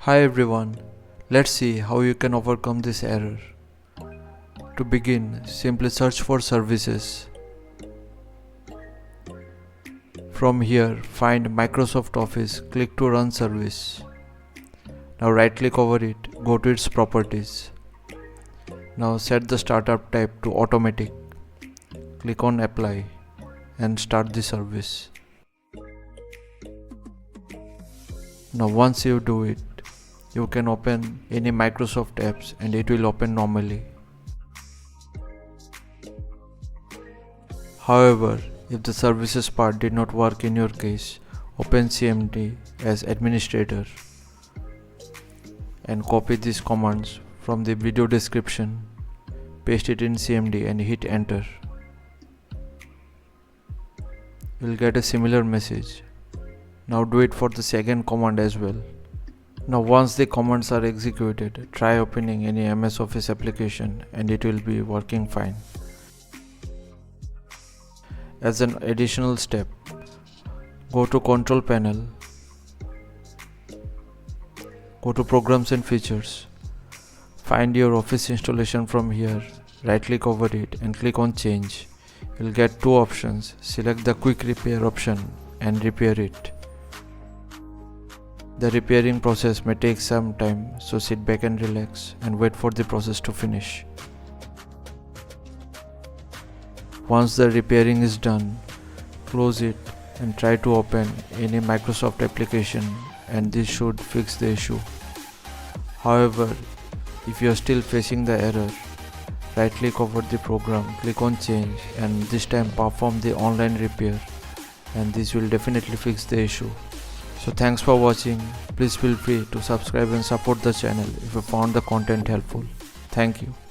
Hi everyone, let's see how you can overcome this error. To begin, simply search for services. From here, find Microsoft Office, click to run service. Now right click over it, go to its properties. Now set the startup type to automatic. Click on apply and start the service. Now once you do it, you can open any Microsoft apps and it will open normally. However, if the services part did not work in your case, open CMD as administrator and copy these commands from the video description, paste it in CMD and hit enter. You'll get a similar message. Now do it for the second command as well. Now once the commands are executed, try opening any MS Office application and it will be working fine. As an additional step, go to Control Panel, go to Programs and Features, find your Office installation from here, right click over it and click on Change. You'll get two options, select the Quick Repair option and repair it. The repairing process may take some time, so sit back and relax and wait for the process to finish. Once the repairing is done, close it and try to open any Microsoft application and this should fix the issue. However, if you are still facing the error, right click over the program, click on Change and this time perform the online repair and this will definitely fix the issue. So thanks for watching. Please feel free to subscribe and support the channel if you found the content helpful. Thank you.